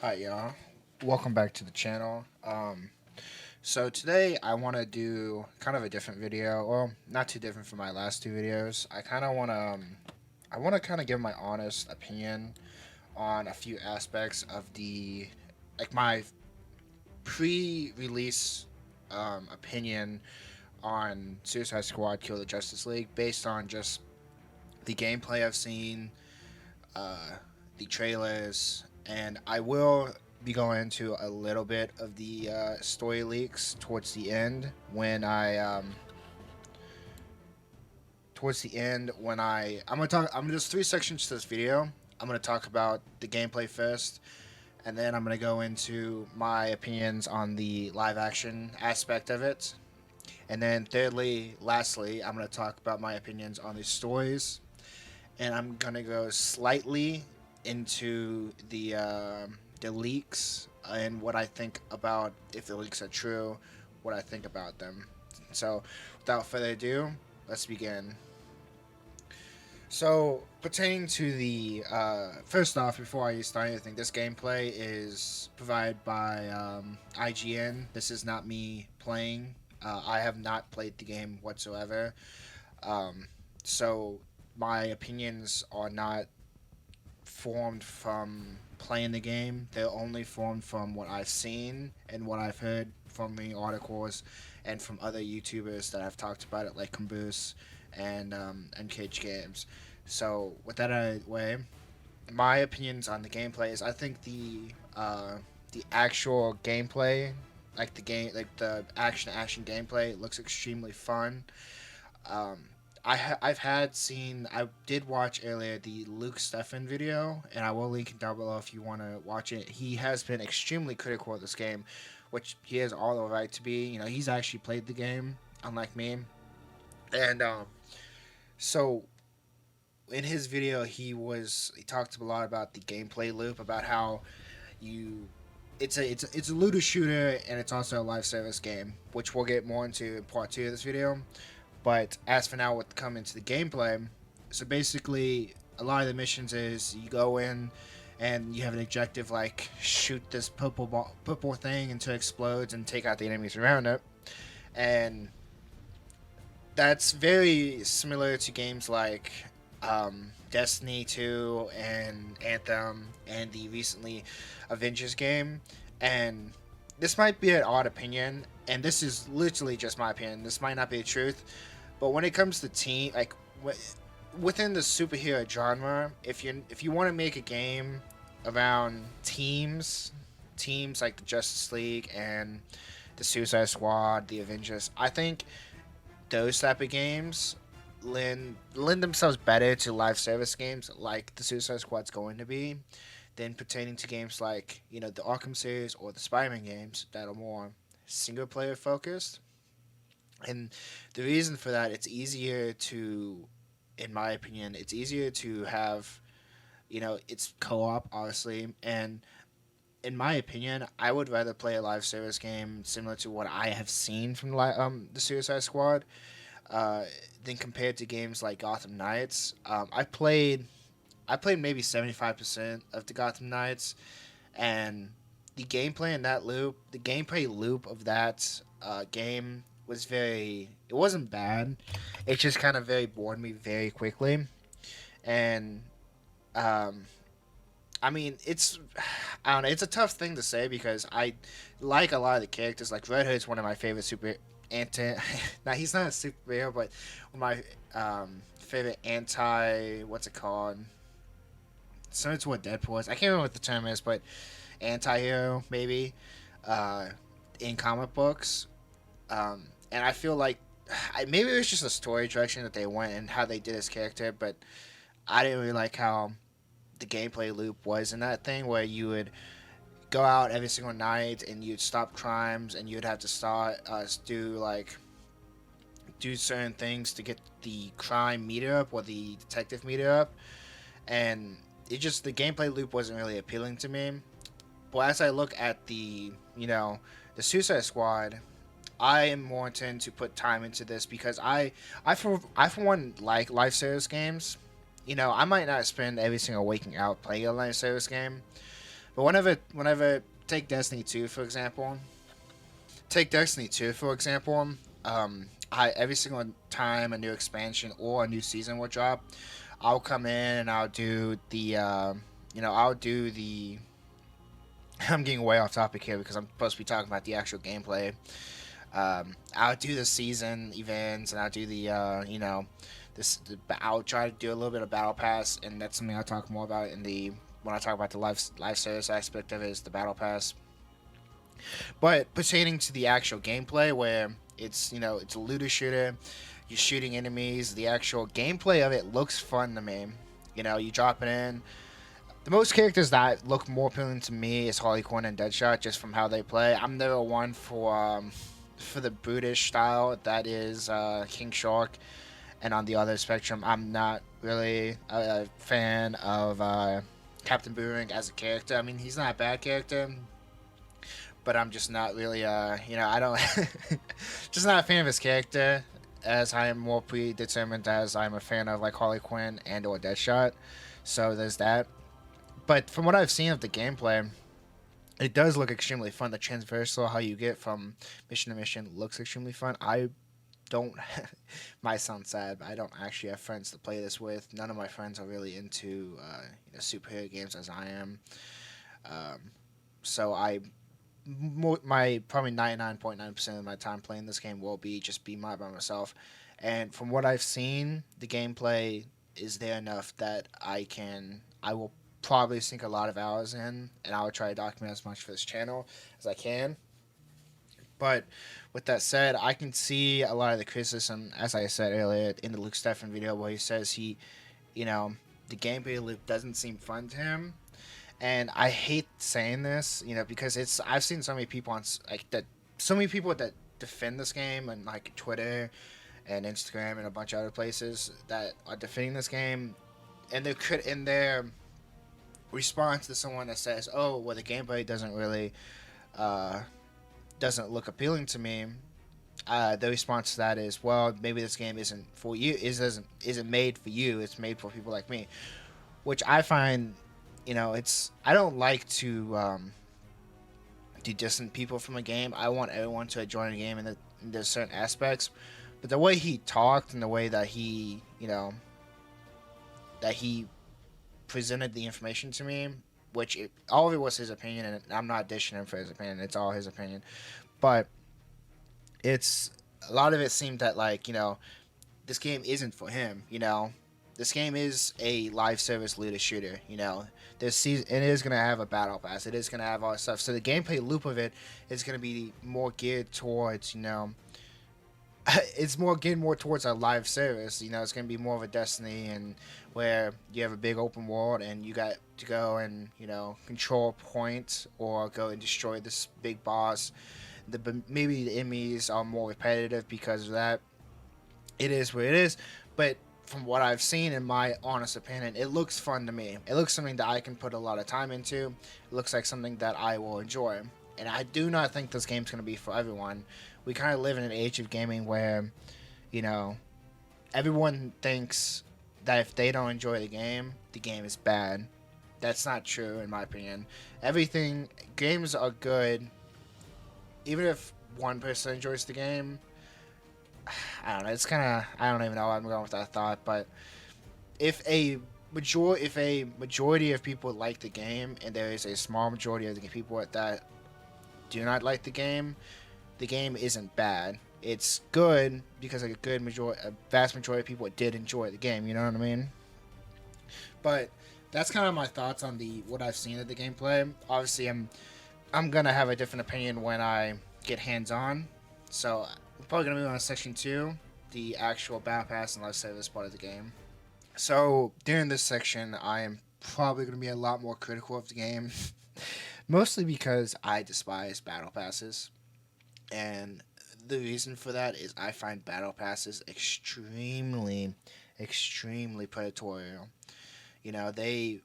Hi y'all, welcome back to the channel. So today I want to do kind of a different video. Well, not too different from my last two videos. I want to kind of give my honest opinion on a few aspects of my pre-release opinion on Suicide Squad: Kill the Justice League, based on just the gameplay I've seen, uh, the trailers, and I will be going into a little bit of the story leaks towards the end when I'm gonna talk. There's three sections to this video. I'm gonna talk about the gameplay first, and then I'm gonna go into my opinions on the live action aspect of it, and then lastly, I'm gonna talk about my opinions on the stories, and I'm gonna go slightly into the leaks and what I think about, if the leaks are true, what I think about them. So, without further ado, let's begin. So, pertaining to the first off, before I start anything, this gameplay is provided by IGN. This is not me playing. I have not played the game whatsoever. Um, so my opinions are not formed from playing the game. They're only formed from what I've seen and what I've heard from the articles and from other YouTubers that have talked about it, like Caboose and Cage Games. So with that out of the way, my opinions on the gameplay is I think the actual gameplay, like the action gameplay, looks extremely fun. Um, I did watch earlier the Luke Stefan video, and I will link it down below if you want to watch it. He has been extremely critical of this game, which he has all the right to be. You know, he's actually played the game, unlike me. And so in his video, he talked a lot about the gameplay loop, about how you it's a looter shooter, and it's also a live service game, which we'll get more into in part two of this video. But as for now, what come into the gameplay, so basically, a lot of the missions is you go in and you have an objective like shoot this purple thing until it explodes and take out the enemies around it, and that's very similar to games like Destiny 2 and Anthem and the recently Avengers game. And this might be an odd opinion, and this is literally just my opinion. This might not be the truth, but when it comes to within the superhero genre, if you want to make a game around teams like the Justice League and the Suicide Squad, the Avengers, I think those type of games lend themselves better to live service games like the Suicide Squad's going to be than pertaining to games like the Arkham series or the Spider-Man games that are more single player focused. And the reason for that, in my opinion, it's easier to have, it's co-op, obviously. And in my opinion, I would rather play a live service game similar to what I have seen from the Suicide Squad, uh, than compared to games like Gotham Knights. I played maybe 75% of the Gotham Knights, and the gameplay loop of that game it wasn't bad. It just kind of very bored me very quickly, and um, I mean, I don't know, it's a tough thing to say because I like a lot of the characters. Like Red Hood's one of my favorite super anti. Now he's not a superhero, but one of my favorite anti. What's it called? Similar to what Deadpool is. I can't remember what the term is, but anti-hero maybe uh, in comic books. And I feel like maybe it was just the story direction that they went and how they did his character, but I didn't really like how the gameplay loop was in that thing where you would go out every single night and you'd stop crimes and you'd have to start do certain things to get the crime meter up or the detective meter up, and the gameplay loop wasn't really appealing to me. But as I look at the Suicide Squad, I am more intent to put time into this because I for one like live service games. I might not spend every single waking out playing a live service game, But whenever take Destiny 2 for example, I every single time a new expansion or a new season will drop, I'll come in and I'll do the I'll do the I'm getting way off topic here because I'm supposed to be talking about the actual gameplay. I'll do the season events and I'll do the I'll try to do a little bit of battle pass, and that's something I'll talk more about in the when I talk about the live service aspect of it, is the battle pass. But pertaining to the actual gameplay, where it's a looter shooter, you're shooting enemies. The actual gameplay of it looks fun to me. You drop it in. The most characters that look more appealing to me is Harley Quinn and Deadshot, just from how they play. I'm never one for the brutish style that is King Shark, and on the other spectrum, I'm not really a fan of Captain Boomerang as a character. I mean, he's not a bad character, but I'm just not really I don't just not a fan of his character, as I am more predetermined as I'm a fan of like Harley Quinn and or Deadshot. So there's that. But from what I've seen of the gameplay, it does look extremely fun. The transversal, how you get from mission to mission, looks extremely fun. I don't might sound sad, but I don't actually have friends to play this with. None of my friends are really into superhero games as I am. So my probably 99.9% of my time playing this game will be by myself. And from what I've seen, the gameplay is there enough that I will probably sink a lot of hours in, and I will try to document as much for this channel as I can. But with that said, I can see a lot of the criticism, as I said earlier in the Luke Stefan video, where he says you know, the gameplay loop doesn't seem fun to him. And I hate saying this, because I've seen so many people so many people that defend this game on like Twitter and Instagram and a bunch of other places that are defending this game, and in their response to someone that says, "Oh, well, the gameplay doesn't look appealing to me." The response to that is, "Well, maybe this game isn't for you. Isn't made for you. It's made for people like me," which I find, I don't like to distant people from a game. I want everyone to enjoy the game, and there's certain aspects. But the way he talked and the way that he presented the information to me, all of it was his opinion, and I'm not dishing him for his opinion. It's all his opinion, but it's a lot of it seemed that this game isn't for him. This game is a live service looter shooter. It is gonna have a battle pass. It is gonna have all that stuff. So the gameplay loop of it is gonna be more geared towards it's more getting more towards a live service. It's gonna be more of a Destiny, and where you have a big open world and you got to go and control a point or go and destroy this big boss. Maybe the enemies are more repetitive because of that. It is what it is, but from what I've seen, in my honest opinion, it looks fun to me. It looks something that I can put a lot of time into. It looks like something that I will enjoy. And I do not think this game's going to be for everyone. We kind of live in an age of gaming where, everyone thinks that if they don't enjoy the game is bad. That's not true, in my opinion. Games are good, even if one person enjoys the game. I don't know. It's kind of, I don't even know where I'm going with that thought, but if a majority of people like the game, and there is a small majority of the people that do not like the game isn't bad. It's good because a vast majority of people did enjoy the game. You know what I mean? But that's kind of my thoughts on what I've seen of the gameplay. Obviously, I'm gonna have a different opinion when I get hands on. So we're probably gonna move on to section 2, the actual battle pass and life service part of the game. So during this section, I am probably gonna be a lot more critical of the game, mostly because I despise battle passes, and the reason for that is I find battle passes extremely, extremely predatory. The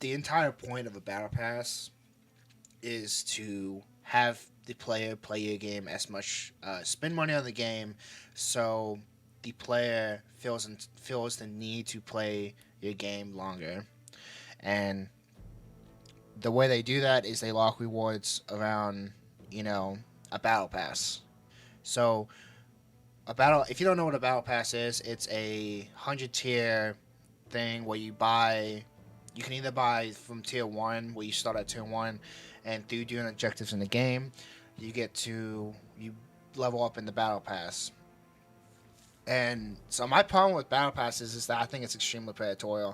entire point of a battle pass is to have the player play your game as much, spend money on the game, so the player feels the need to play your game longer. And the way they do that is they lock rewards around, you know, a battle pass. So a battle, if you don't know what a battle pass is, it's a 100 tier thing where you buy. You can either buy from tier one, where you start at tier one, and through doing objectives in the game, you get to you level up in the battle pass. And so my problem with battle passes is that I think it's extremely predatory.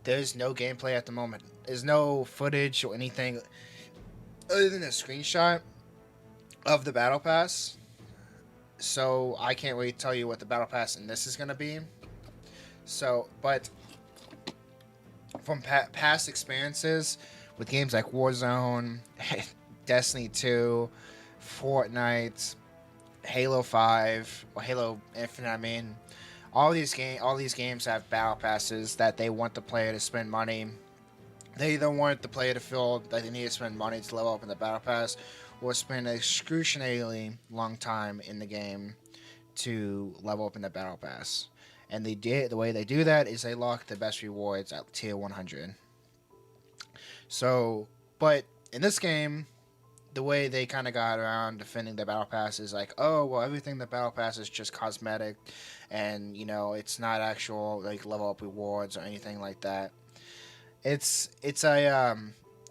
There's no gameplay at the moment. There's no footage or anything other than a screenshot of the battle pass. So I can't really tell you what the battle pass in this is gonna be. So, but from past experiences with games like Warzone, Destiny 2, Fortnite, Halo 5, or Halo Infinite, I mean, all these games have battle passes that they want the player to spend money. They either want the player to feel that they need to spend money to level up in the battle pass, or spend an excruciatingly long time in the game to level up in the battle pass. And the way they do that is they lock the best rewards at tier 100. So, but in this game, the way they kind of got around defending the battle pass is like, oh well, everything in the battle pass is just cosmetic, and it's not actual like level up rewards or anything like that. It's a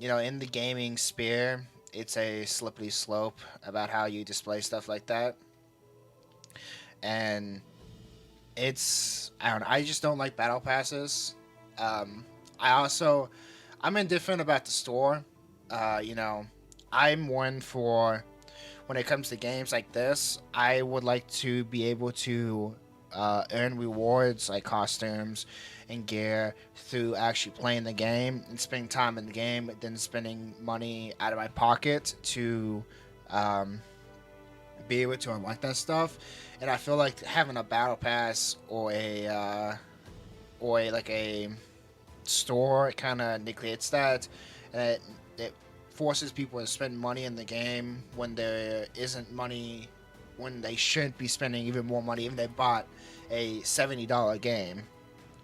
in the gaming sphere, it's a slippery slope about how you display stuff like that, and I don't know, I just don't like battle passes. I also I'm indifferent about the store. I'm one for when it comes to games like this. I would like to be able to earn rewards like costumes and gear through actually playing the game and spending time in the game, than spending money out of my pocket to um, be able to unlock that stuff. And I feel like having a battle pass or like a store kind of neglects that, and it forces people to spend money in the game when there isn't money, when they shouldn't be spending even more money, even if they bought a $70 game.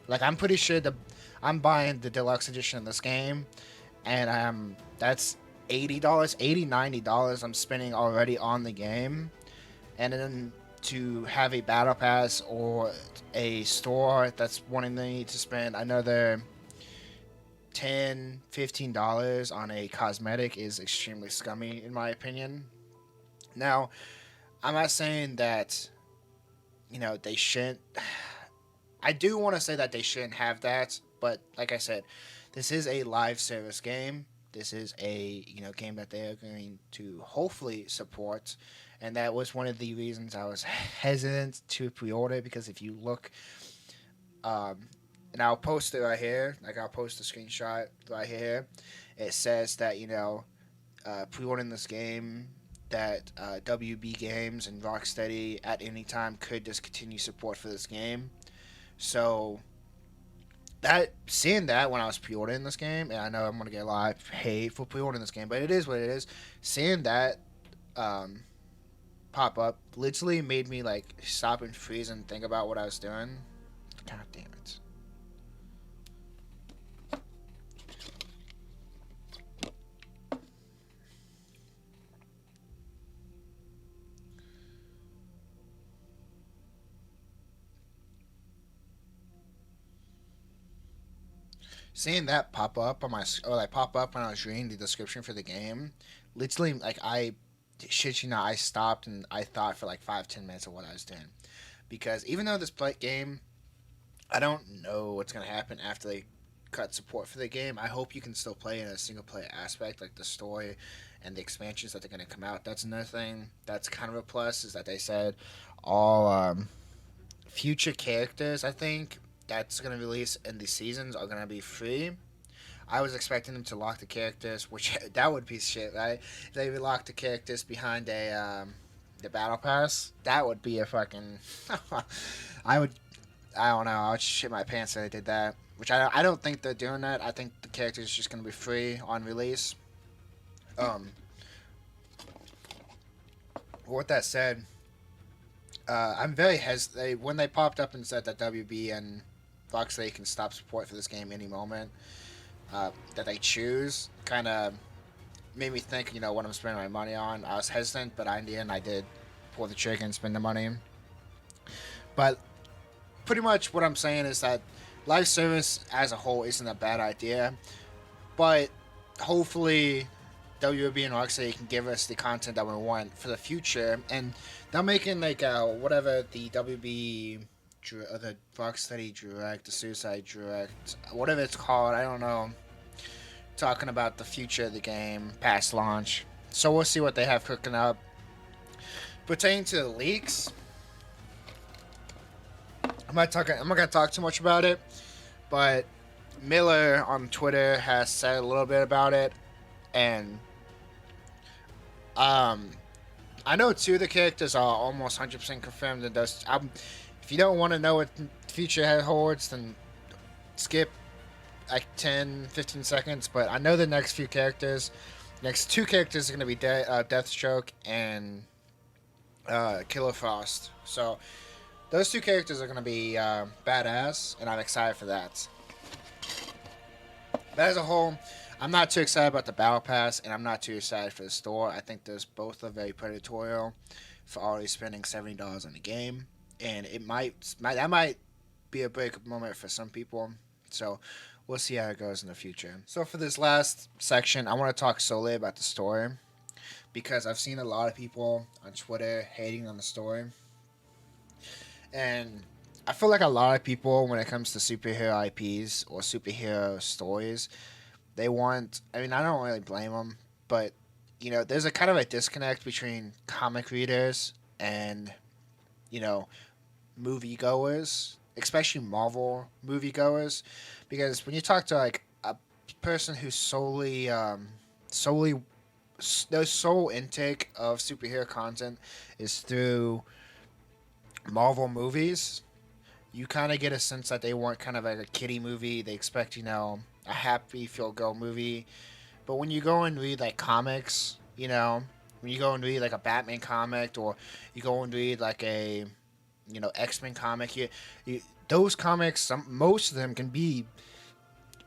Like, I'm pretty sure I'm buying the deluxe edition of this game, and that's $80, $90 I'm spending already on the game. And then to have a battle pass or a store that's wanting me to spend another $10, $15 on a cosmetic is extremely scummy, in my opinion. Now, I'm not saying that they shouldn't. I do want to say that they shouldn't have that, but like I said, this is a live service game. This is a game that they are going to hopefully support, and that was one of the reasons I was hesitant to pre-order, because if you look, and I'll post it right here. Like, I'll post a screenshot right here. It says that pre-ordering this game, that WB Games and Rocksteady at any time could discontinue support for this game. So seeing that when I was pre-ordering this game, and I know I'm gonna get a lot of hate for pre-ordering this game, but it is what it is. Seeing that pop up literally made me like stop and freeze and think about what I was doing. God damn it. Seeing that pop up on my or like pop up when I was reading the description for the game, literally, like, I shit you not, I stopped and I thought for like 5-10 minutes of what I was doing, because even though this game, I don't know what's gonna happen after they cut support for the game. I hope you can still play in a single player aspect, like the story and the expansions that they're gonna come out. That's another thing that's kind of a plus, is that they said all future characters, I think, that's going to release in the seasons are going to be free. I was expecting them to lock the characters, which that would be shit, right? If they would lock the characters behind the battle pass, that would be a fucking. I would, I don't know, I would shit my pants if they did that. Which I don't think they're doing that. I think the characters are just going to be free on release. With that said, I'm very hesitant when they popped up and said that WB and Rocksteady can stop support for this game any moment. that they choose kind of made me think, what I'm spending my money on. I was hesitant, but in the end, I did pull the trigger and spend the money. But pretty much what I'm saying is that live service as a whole isn't a bad idea, but hopefully WB and Rocksteady can give us the content that we want for the future, and they're making like whatever the WB the Rocksteady Direct, the Suicide Direct, whatever it's called, I don't know. Talking about the future of the game past launch, so we'll see what they have cooking up. Pertaining to the leaks, I'm not gonna talk too much about it, but Miller on Twitter has said a little bit about it, and um, I know two of the characters are almost 100% confirmed in those. If you don't want to know what the future holds, then skip like 10, 15 seconds. But I know the next few characters, next two characters are going to be Deathstroke and Killer Frost. So those two characters are going to be badass, and I'm excited for that. But as a whole, I'm not too excited about the Battle Pass, and I'm not too excited for the store. I think those both are very predatory for already spending $70 on the game, and it might be a breakup moment for some people. So we'll see how it goes in the future. So for this last section, I want to talk solely about the story because I've seen a lot of people on Twitter hating on the story, and I feel like a lot of people, when it comes to superhero IPs or superhero stories, they want. I mean, I don't really blame them, but there's a kind of a disconnect between comic readers and you know, moviegoers, especially Marvel moviegoers, because when you talk to like a person who's solely their sole intake of superhero content is through Marvel movies, you kind of get a sense that they want kind of like a kiddie movie. They expect a happy feel go movie, but when you go and read like comics, when you go and read like a Batman comic or you go and read like a X-Men comic, those comics, most of them can be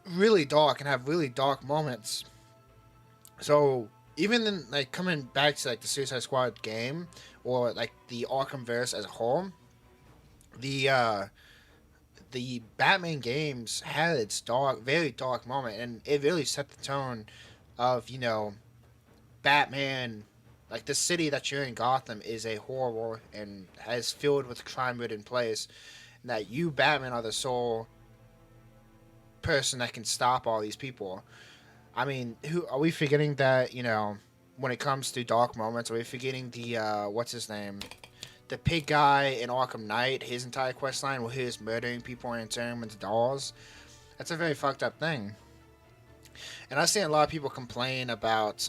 really dark and have really dark moments. So even in, like, coming back to like the Suicide Squad game or like the Arkhamverse as a whole, the the Batman games had its very dark moment, and it really set the tone of Batman. Like, the city that you're in, Gotham, is a horror and has filled with crime ridden place. And that you, Batman, are the sole person that can stop all these people. I mean, who are we forgetting that? When it comes to dark moments, are we forgetting the what's his name, the pig guy in Arkham Knight? His entire quest line where he was murdering people and turning them into dolls. That's a very fucked up thing. And I've seen a lot of people complain about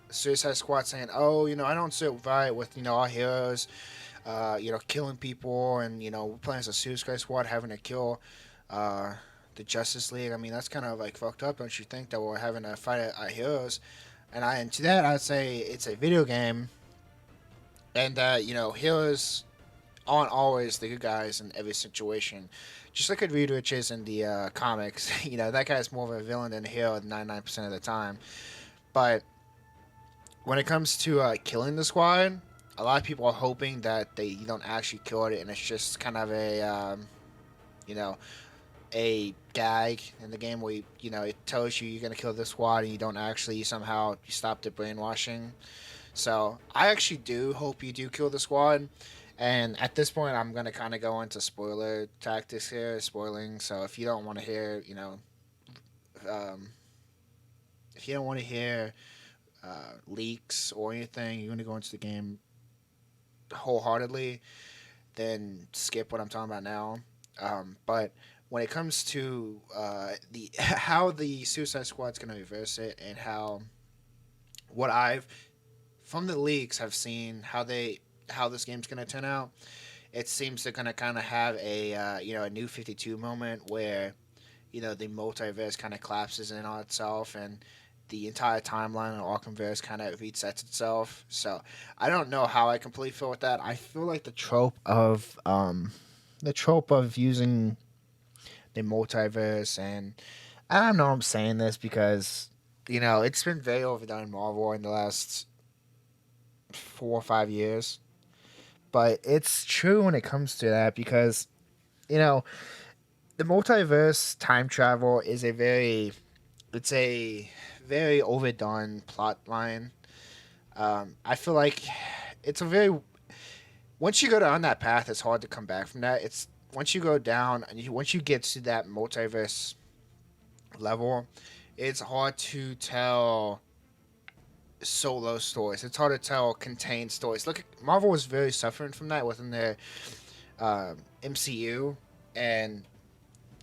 Suicide Squad saying, "Oh, I don't sit right with our heroes, killing people, and we're playing as a Suicide Squad having to kill the Justice League. I mean, that's kind of like fucked up, don't you think? That we're having to fight our heroes." And to that, I'd say it's a video game, and that heroes aren't always the good guys in every situation. Just like a Reed Richards in the comics, that guy's more of a villain than a hero 99% of the time. But when it comes to killing the squad, a lot of people are hoping that you don't actually kill it, and it's just kind of you know, a gag in the game where it tells you you're gonna kill the squad, and you don't actually somehow you stop the brainwashing. So I actually do hope you do kill the squad. And at this point, I'm gonna kind of go into spoiler tactics here, spoiling. So if you don't want to hear, um, if you don't want to hear leaks or anything, you want to go into the game wholeheartedly, then skip what I'm talking about now. But when it comes to the how the Suicide Squad's gonna reverse it, and what I've from the leaks have seen how this game's gonna turn out, it seems they're gonna kind of have a new 52 moment where the multiverse kind of collapses in on itself, and the entire timeline of Arkhamverse kind of resets itself. So I don't know how I completely feel with that. I feel like the trope of using the multiverse and I don't know I'm saying this because, it's been very overdone in Marvel in the last 4 or 5 years. But it's true when it comes to that because, you know, the multiverse time travel is it's a very overdone plot line. I feel like it's a very, once you go down that path, it's hard to come back from that. It's once you go down and once you get to that multiverse level, it's hard to tell solo stories. It's hard to tell contained stories. Look, Marvel was very suffering from that within their MCU, and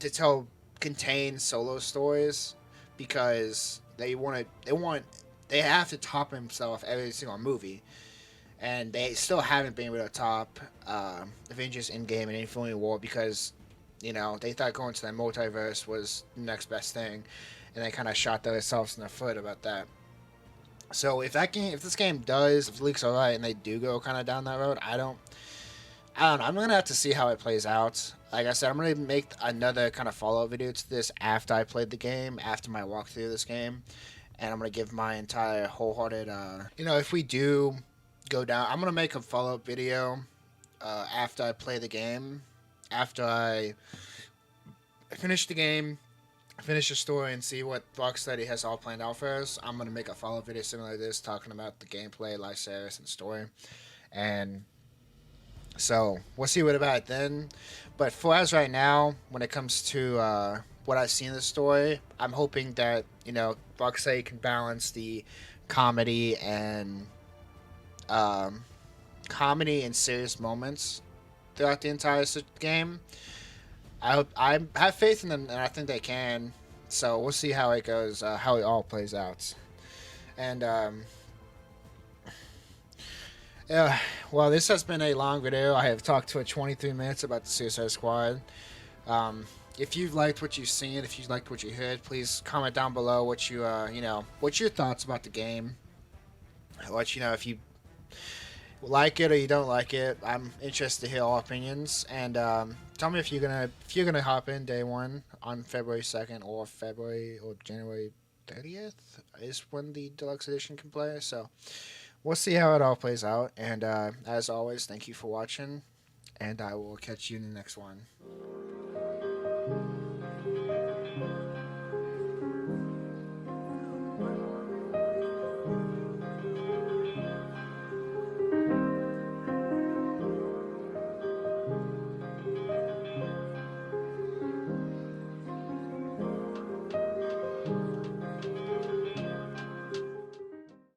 to tell contained solo stories because they have to top himself every single movie, and they still haven't been able to top Avengers Endgame and Infinity War because they thought going to that multiverse was the next best thing, and they kind of shot themselves in the foot about that. So if this game does, if leaks are right and they do go kind of down that road, I don't know. I'm gonna have to see how it plays out. Like I said, I'm gonna make another kind of follow up video to this after I played the game, after my walkthrough of this game, and I'm gonna give my entire wholehearted. If we do go down, I'm gonna make a follow up video after I play the game, after I finish the game, finish the story, and see what Rocksteady has all planned out for us. I'm gonna make a follow up video similar to this, talking about the gameplay, life service, and story, and so we'll see what about it then. But for as right now, when it comes to what I see in the story, I'm hoping that Rocksteady can balance the comedy and um, comedy and serious moments throughout the entire game. I have faith in them, and I think they can. So we'll see how it goes, how it all plays out. And yeah, well, this has been a long video. I have talked for 23 minutes about the Suicide Squad. If you've liked what you've seen, if you liked what you heard, please comment down below what what's your thoughts about the game. If you like it or you don't like it. I'm interested to hear all opinions, and tell me if you're gonna hop in day one on February 2nd or February or January 30th is when the deluxe edition can play. So we'll see how it all plays out. And as always, thank you for watching, and I will catch you in the next one.